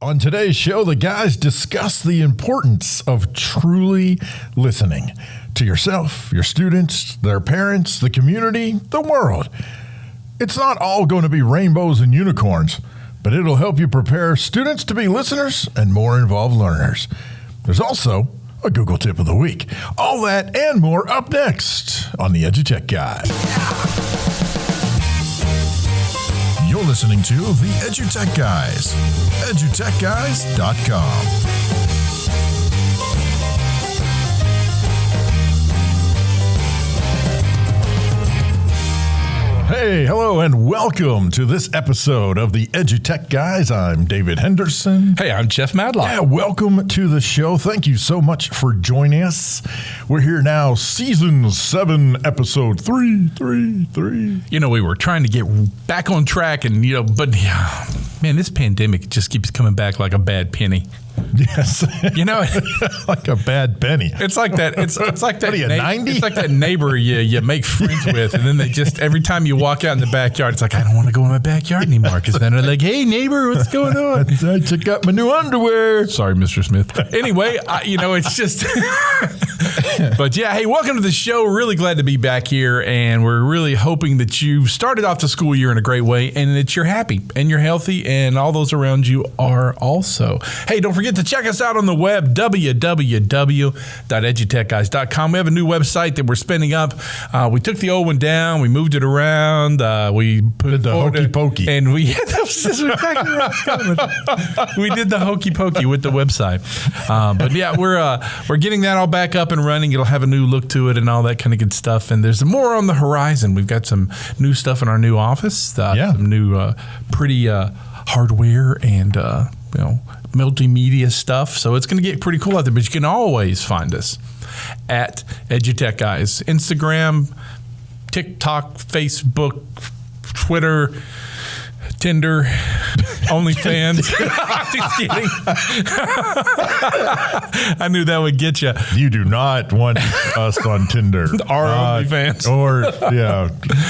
On today's show, the guys discuss the importance of truly listening to yourself, your students, their parents, the community, the world. It's not all going to be rainbows and unicorns, but it'll help you prepare students to be listeners and more involved learners. There's also a Google Tip of the Week. All that and more up next on the EduTechGuys. You're listening to the EduTechGuys, EduTechGuys.com. Hey, hello, and welcome to this episode of the EduTechGuys. I'm David Henderson. Hey, I'm Jeff Madlock. Yeah, welcome to the show. Thank you so much for joining us. We're here now, Season 7, Episode 333. You know, we were trying to get back on track, and, but, man, this pandemic just keeps coming back like a bad penny. Yes. You know, like a bad penny. It's like that. It's like that. What are you, 90? It's like that neighbor you make friends with, and then they just every time you walk out in the backyard, it's like, I don't want to go in my backyard anymore, because then they're like, hey neighbor, what's going on? I took out my new underwear. Sorry, Mr. Smith. Anyway, it's just. But yeah, hey, welcome to the show. Really glad to be back here, and we're really hoping that you've started off the school year in a great way, and that you're happy and you're healthy, and all those around you are also. Hey, don't forget to check us out on the web, www.edutechguys.com. We have a new website that we're spinning up. We took the old one down. We moved it around. We put the hokey pokey. And we did the hokey pokey with the website. But yeah, we're getting that all back up and running. It'll have a new look to it and all that kind of good stuff. And there's more on the horizon. We've got some new stuff in our new office. Some new pretty hardware and multimedia stuff. So it's going to get pretty cool out there. But you can always find us at EduTechGuys. Instagram, TikTok, Facebook, Twitter, Tinder, OnlyFans. Just kidding. I knew that would get you. You do not want us on Tinder. Our OnlyFans. Or,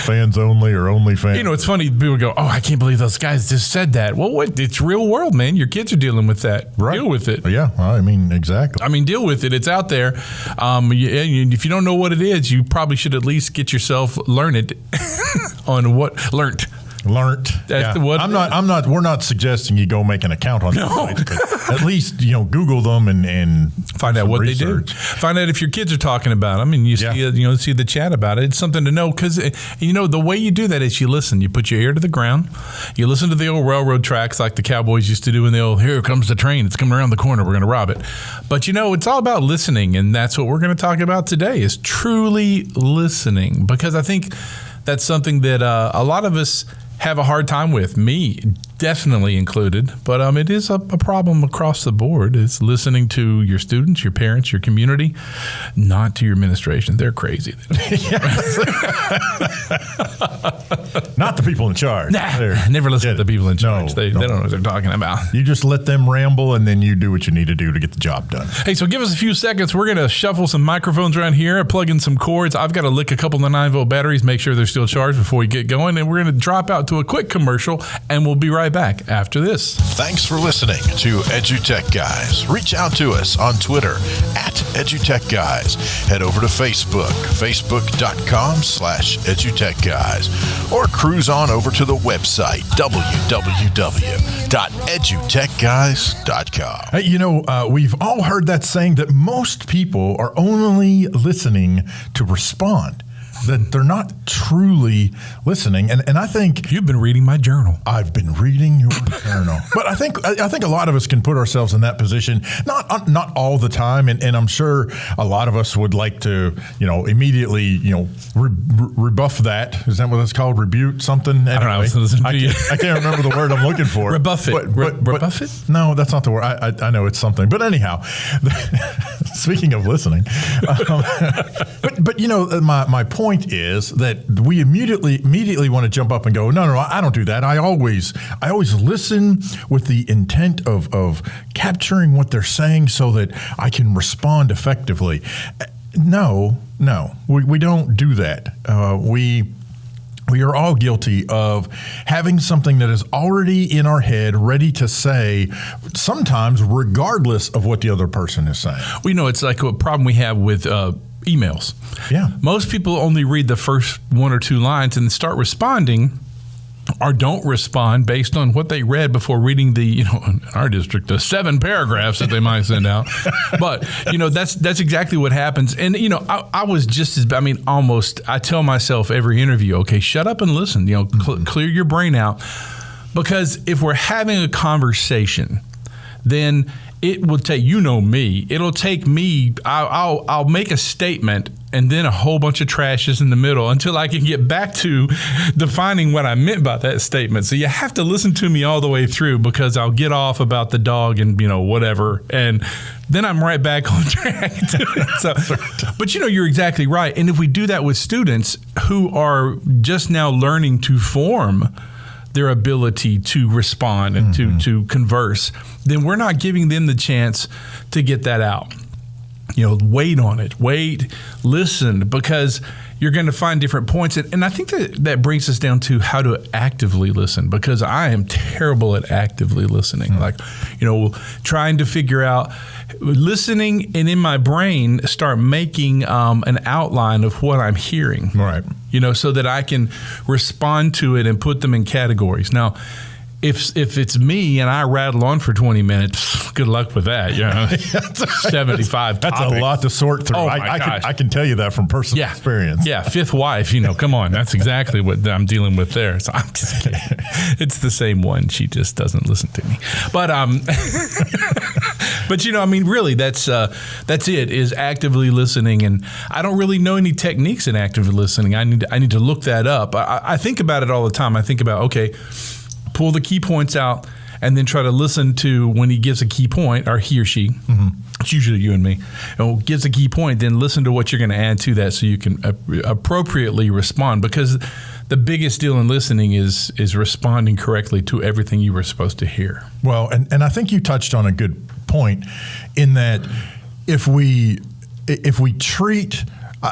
fans only or OnlyFans. You know, it's funny. People go, oh, I can't believe those guys just said that. Well, it's real world, man. Your kids are dealing with that. Right. Deal with it. Yeah, I mean, exactly. Deal with it. It's out there. If you don't know what it is, you probably should at least get yourself learned on what learned. That's what we're not suggesting you go make an account on those sites, but at least Google them and find out what research. They do. Find out if your kids are talking about them, and you see the chat about it. It's something to know, because the way you do that is you listen. You put your ear to the ground. You listen to the old railroad tracks like the cowboys used to do in the old, here comes the train, it's coming around the corner, we're going to rob it. But it's all about listening, and that's what we're going to talk about today, is truly listening, because I think that's something that a lot of us have a hard time with, me definitely included, but it is a problem across the board. It's listening to your students, your parents, your community, not to your administration. They're crazy. Not the people in charge. Never listen to the people in charge. No, they don't know what they're talking about. You just let them ramble, and then you do what you need to do to get the job done. Hey, so give us a few seconds. We're going to shuffle some microphones around here, plug in some cords. I've got to lick a couple of the 9-volt batteries, make sure they're still charged before we get going, and we're going to drop out to a quick commercial, and we'll be right back after this. Thanks for listening to EduTechGuys. Reach out to us on Twitter at EduTechGuys. Head over to Facebook, facebook.com/EduTechGuys, or cruise on over to the website, www.edutechguys.com. Hey, we've all heard that saying that most people are only listening to respond, that they're not truly listening. And I think you've been reading my journal. I've been reading your journal. But I think a lot of us can put ourselves in that position, not all the time. And I'm sure a lot of us would like to, immediately, rebuff that. Is that what it's called? Rebuke something? Anyway, I don't know. I can't remember the word I'm looking for. Rebuff it. Rebuff it? No, that's not the word. I know it's something. But anyhow, speaking of listening, but my point is that we immediately want to jump up and go, no, I don't do that. I always listen with the intent of capturing what they're saying so that I can respond effectively. No, we don't do that. We are all guilty of having something that is already in our head, ready to say, sometimes regardless of what the other person is saying. We know it's like a problem we have with emails. Yeah. Most people only read the first 1 or 2 lines and start responding, or don't respond based on what they read before reading the, in our district, the 7 paragraphs that they might send out. But, that's exactly what happens. And, I was just almost, I tell myself every interview, okay, shut up and listen, clear your brain out. Because if we're having a conversation, then it will take, me, it'll take me, I'll make a statement and then a whole bunch of trash is in the middle until I can get back to defining what I meant by that statement. So you have to listen to me all the way through, because I'll get off about the dog and, whatever. And then I'm right back on track to it. But, you're exactly right. And if we do that with students who are just now learning to form their ability to respond and to converse, then we're not giving them the chance to get that out. Wait on it. Wait, listen, because you're going to find different points. And I think that brings us down to how to actively listen, because I am terrible at actively listening. Like, trying to figure out listening, and in my brain start making an outline of what I'm hearing. Right. So that I can respond to it and put them in categories. Now, if it's me and I rattle on for 20 minutes, good luck with that. 75 That's topics. a lot to sort through. Oh, I can tell you that from personal experience. Yeah, 5th wife, come on. That's exactly what I'm dealing with there. So I'm just kidding. It's the same one. She just doesn't listen to me. But but really that's it, is actively listening. And I don't really know any techniques in active listening. I need to look that up. I think about it all the time. I think about, okay, pull the key points out and then try to listen to when he gives a key point, or he or she. It's usually you and me. Gives a key point, then listen to what you're going to add to that so you can appropriately respond. Because the biggest deal in listening is responding correctly to everything you were supposed to hear. Well, and I think you touched on a good point in that if we treat,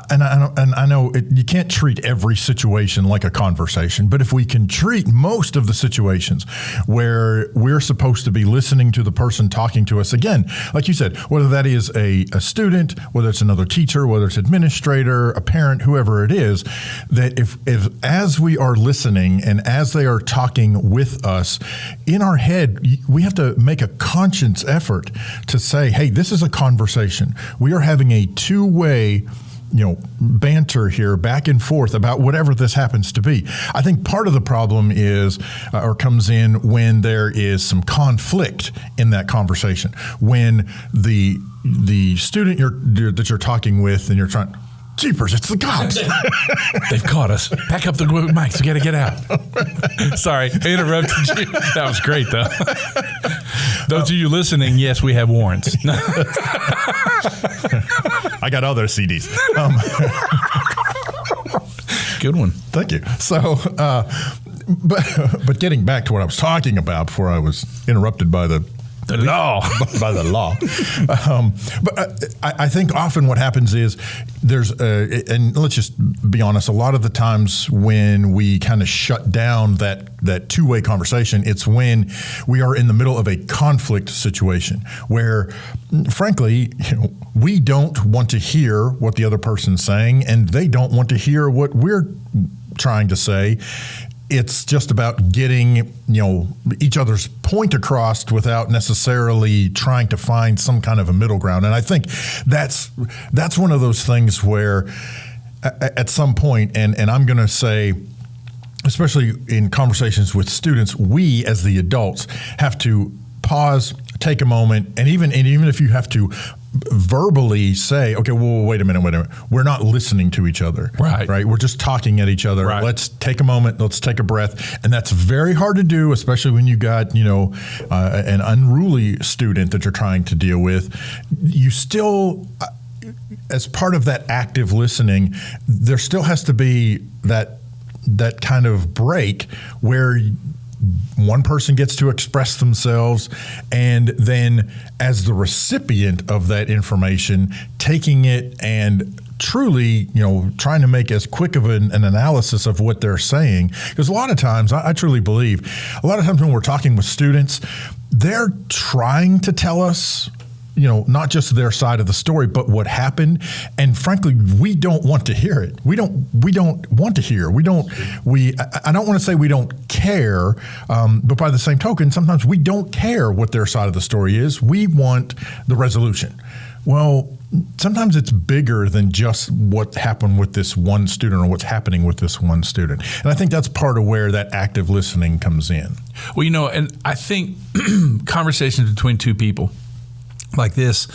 and I know you can't treat every situation like a conversation, but if we can treat most of the situations where we're supposed to be listening to the person talking to us, again, like you said, whether that is a student, whether it's another teacher, whether it's administrator, a parent, whoever it is, that if as we are listening and as they are talking with us, in our head, we have to make a conscious effort to say, hey, this is a conversation. We are having a two-way banter here back and forth about whatever this happens to be. I think part of the problem is or comes in when there is some conflict in that conversation. When the student that you're talking with and you're trying, jeepers, it's the cops. They've caught us. Pack up the mics. We got to get out. Sorry, I interrupted you. That was great, though. Those of you listening, yes, we have warrants. I got other CDs. Good one. Thank you. So, but getting back to what I was talking about before I was interrupted by the law. By the law. But I think often what happens is there's, and let's just be honest, a lot of the times when we kind of shut down that two-way conversation, it's when we are in the middle of a conflict situation where, frankly, we don't want to hear what the other person's saying, and they don't want to hear what we're trying to say. It's just about getting, each other's point across without necessarily trying to find some kind of a middle ground. And I think that's one of those things where at some point, and I'm going to say, especially in conversations with students, we as the adults have to pause, take a moment, and even if you have to verbally say, okay, well, wait a minute. We're not listening to each other. Right. We're just talking at each other. Right. Let's take a moment. Let's take a breath. And that's very hard to do, especially when you got, an unruly student that you're trying to deal with. You still, as part of that active listening, there still has to be that kind of break where one person gets to express themselves, and then as the recipient of that information, taking it and truly, trying to make as quick of an analysis of what they're saying. Because a lot of times, I truly believe, a lot of times when we're talking with students, they're trying to tell us, not just their side of the story, but what happened. And frankly, we don't want to hear it. We don't want to hear. I don't want to say we don't care, but by the same token, sometimes we don't care what their side of the story is. We want the resolution. Well, sometimes it's bigger than just what happened with this one student or what's happening with this one student. And I think that's part of where that active listening comes in. Well, and I think conversations between two people like this,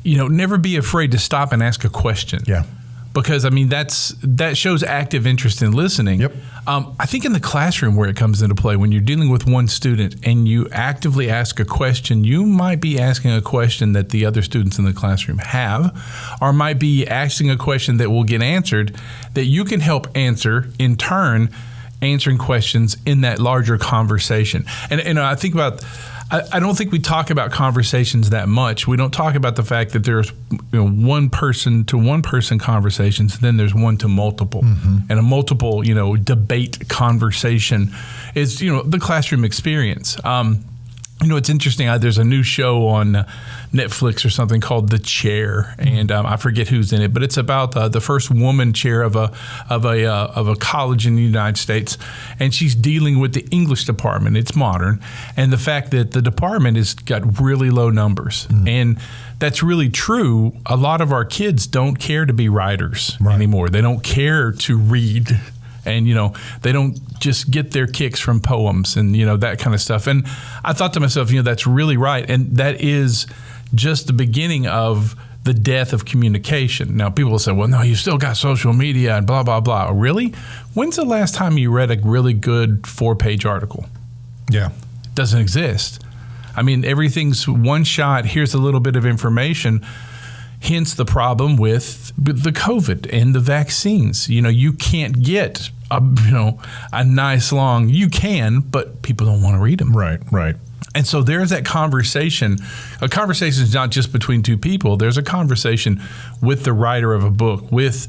never be afraid to stop and ask a question. Yeah. Because, that shows active interest in listening. Yep. I think in the classroom where it comes into play, when you're dealing with one student and you actively ask a question, you might be asking a question that the other students in the classroom have, or might be asking a question that will get answered that you can help answer, in turn, answering questions in that larger conversation. And I think about... I don't think we talk about conversations that much. We don't talk about the fact that there's one person to one person conversations, then there's one to multiple. Mm-hmm. And a multiple, debate conversation is, the classroom experience. It's interesting. There's a new show on Netflix or something called The Chair, and I forget who's in it, but it's about the first woman chair of a college in the United States, and she's dealing with the English department. It's modern, and the fact that the department has got really low numbers, and that's really true. A lot of our kids don't care to be writers anymore. They don't care to read. And, they don't just get their kicks from poems and, that kind of stuff. And I thought to myself, that's really right. And that is just the beginning of the death of communication. Now, people will say, well, no, you still got social media and blah, blah, blah. Really? When's the last time you read a really good 4-page article? Yeah. It doesn't exist. Everything's one shot. Here's a little bit of information. Hence the problem with the COVID and the vaccines. You can't get a nice long, you can, but people don't want to read them. Right. And so there's that conversation. A conversation is not just between two people. There's a conversation with the writer of a book, with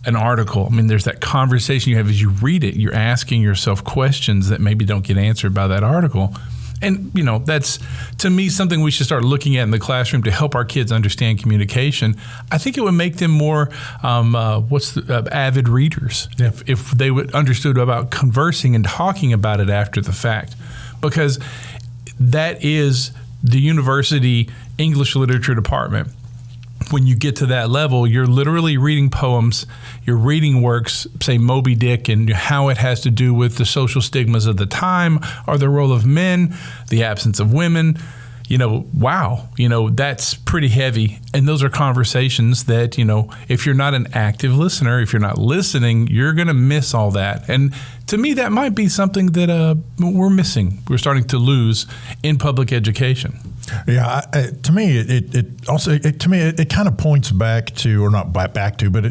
an article. There's that conversation you have as you read it. You're asking yourself questions that maybe don't get answered by that article. And, that's, to me, something we should start looking at in the classroom to help our kids understand communication. I think it would make them more avid readers if they would understood about conversing and talking about it after the fact. Because that is the university English literature department. When you get to that level, you're literally reading poems, you're reading works, say Moby Dick, and how it has to do with the social stigmas of the time, or the role of men, the absence of women. Wow, that's pretty heavy. And those are conversations that, if you're not an active listener, if you're not listening, you're going to miss all that. And to me, that might be something that we're missing. We're starting to lose in public education. Yeah, to me, it kind of points back to, or not back to, but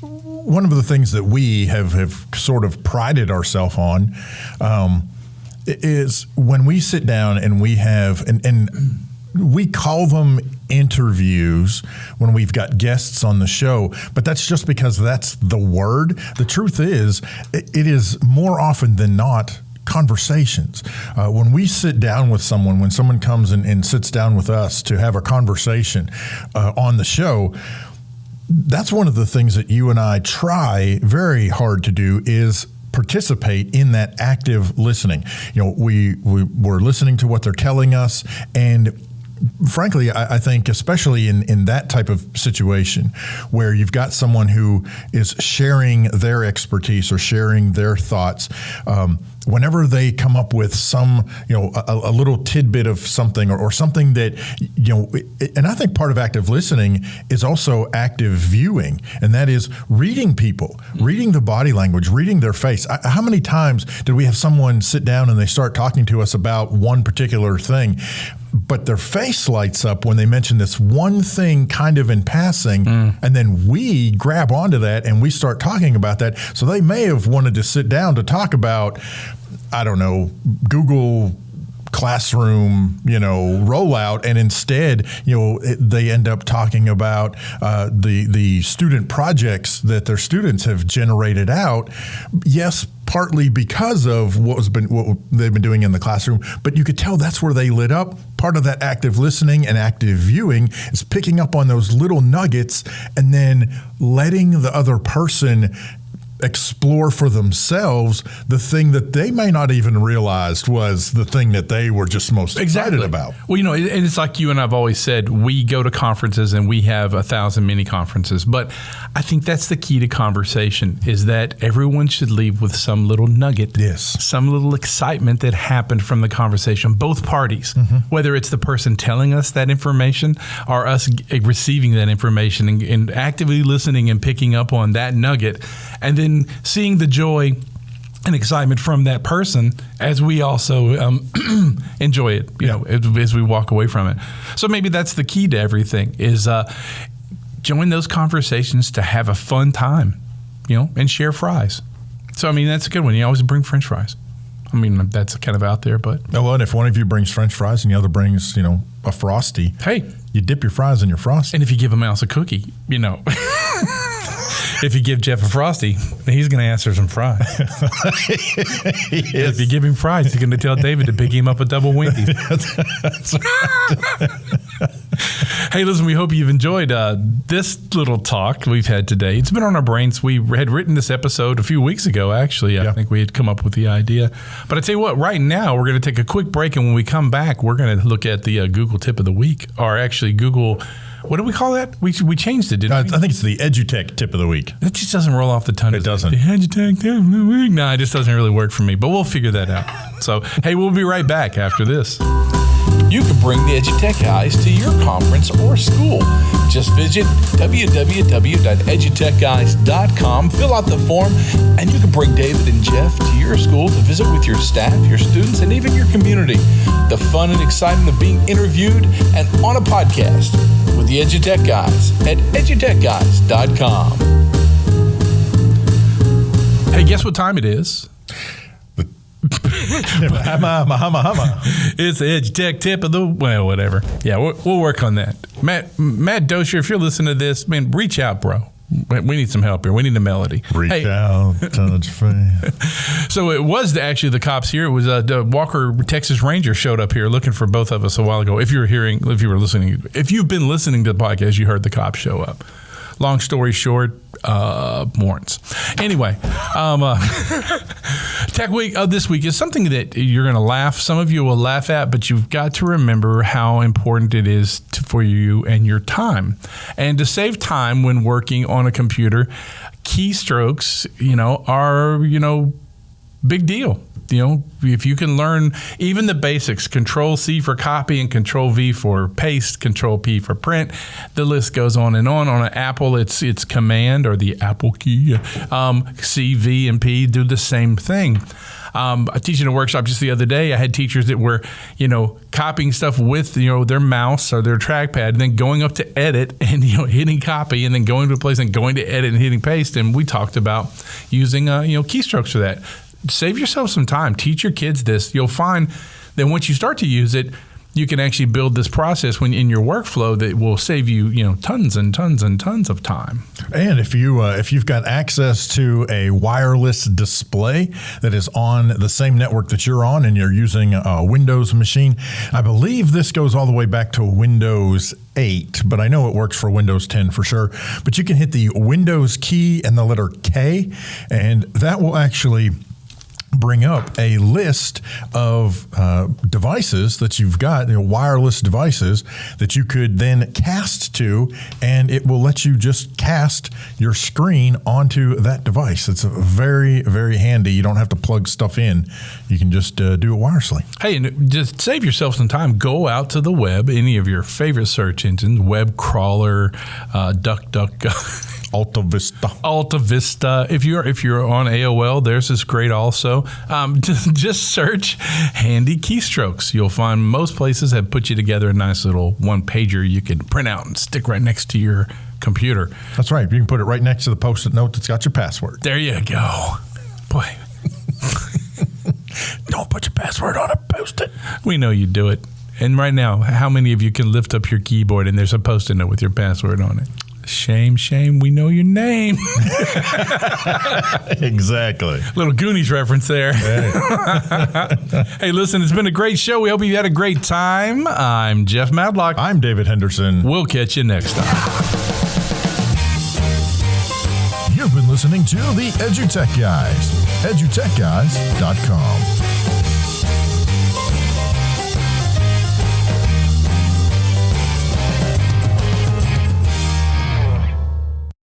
one of the things that we have sort of prided ourselves on is when we sit down and we have, and we call them interviews when we've got guests on the show, but that's just because that's the word. The truth is, it is more often than not conversations. When we sit down with someone, when someone comes and sits down with us to have a conversation on the show, that's one of the things that you and I try very hard to do is participate in that active listening. We're listening to what they're telling us, and frankly, I think especially in that type of situation where you've got someone who is sharing their expertise or sharing their thoughts, whenever they come up with some, a little tidbit of something or something that, and I think part of active listening is also active viewing, and that is reading people, reading the body language, reading their face. How many times did we have someone sit down and they start talking to us about one particular thing, but their face lights up when they mention this one thing kind of in passing, and then we grab onto that and we start talking about that. So they may have wanted to sit down to talk about, I don't know, Google classroom, rollout, and instead, they end up talking about the student projects that their students have generated out. Yes, partly because of what they've been doing in the classroom, but you could tell that's where they lit up. Part of that active listening and active viewing is picking up on those little nuggets and then letting the other person explore for themselves the thing that they may not even realized was the thing that they were just most excited about. Well, and it's like you and I've always said, we go to conferences and we have 1,000 mini conferences, but I think that's the key to conversation, is that everyone should leave with some little nugget, some little excitement that happened from the conversation, both parties, whether it's the person telling us that information or us receiving that information and actively listening and picking up on that nugget, and then seeing the joy and excitement from that person as we also enjoy it, as we walk away from it. So maybe that's the key to everything, is join those conversations to have a fun time, and share fries. So, that's a good one. You always bring French fries. That's kind of out there, but. Oh, well, and if one of you brings French fries and the other brings, a Frosty. Hey. You dip your fries in your Frosty. And if you give a mouse a cookie, If you give Jeff a Frosty, he's going to ask for some fries. If you give him fries, he's going to tell David to pick him up a double Wendy's. That's right. Hey, listen, we hope you've enjoyed this little talk we've had today. It's been on our brains. We had written this episode a few weeks ago, actually. I think we had come up with the idea. But I tell you what, right now, we're going to take a quick break. And when we come back, we're going to look at the Google Tip of the Week, or actually Google... What do we call that? We changed it, didn't we? I think it's the EduTech Tip of the Week. It just doesn't roll off the tongue. It doesn't. The EduTech Tip of the Week. No, it just doesn't really work for me, but we'll figure that out. So, hey, we'll be right back after this. You can bring the EduTechGuys to your conference or school. Just visit www.edutechguys.com, fill out the form, and you can bring David and Jeff to your school to visit with your staff, your students, and even your community. The fun and excitement of being interviewed and on a podcast with the EduTechGuys at edutechguys.com. Hey, guess what time it is? It's the EduTech Tip of the... Well, whatever. Yeah, we'll work on that. Matt Dosher, if you're listening to this, man, reach out, bro. We need some help here. We need a melody. Reach out, touch faith. So it was actually the cops here. It was Walker, Texas Ranger, showed up here looking for both of us a while ago. If you've been listening to the podcast, you heard the cops show up. Long story short, warrants. Anyway, Tech Week of this week is something that you're going to laugh. Some of you will laugh at, but you've got to remember how important it is for you and your time. And to save time when working on a computer, keystrokes, are, big deal. If you can learn even the basics, Control-C for copy and Control-V for paste, Control-P for print, the list goes on and on. On an Apple, it's Command, or the Apple key. C, V, and P do the same thing. Teaching a workshop just the other day, I had teachers that were, copying stuff with, their mouse or their trackpad, and then going up to edit and, hitting copy, and then going to a place and going to edit and hitting paste. And we talked about using, keystrokes for that. Save yourself some time. Teach your kids this. You'll find that once you start to use it, you can actually build this process in your workflow that will save you, tons and tons and tons of time. And if you've got access to a wireless display that is on the same network that you're on, and you're using a Windows machine, I believe this goes all the way back to Windows 8, but I know it works for Windows 10 for sure. But you can hit the Windows key and the letter K, and that will actually bring up a list of devices that you've got, wireless devices that you could then cast to, and it will let you just cast your screen onto that device. It's very, very handy. You don't have to plug stuff in. You can just do it wirelessly. Hey, and just save yourself some time. Go out to the web, any of your favorite search engines, web crawler, DuckDuckGo. Alta Vista. If you're on AOL, there's this great also. Just search handy keystrokes. You'll find most places have put you together a nice little one-pager you can print out and stick right next to your computer. That's right. You can put it right next to the Post-it note that's got your password. There you go. Boy. Don't put your password on a Post-it. We know you do it. And right now, how many of you can lift up your keyboard and there's a Post-it note with your password on it? Shame, we know your name. Exactly. Little Goonies reference there. Hey, listen, it's been a great show. We hope you had a great time. I'm Jeff Madlock. I'm David Henderson. We'll catch you next time. You've been listening to the EduTech Guys, edutechguys.com.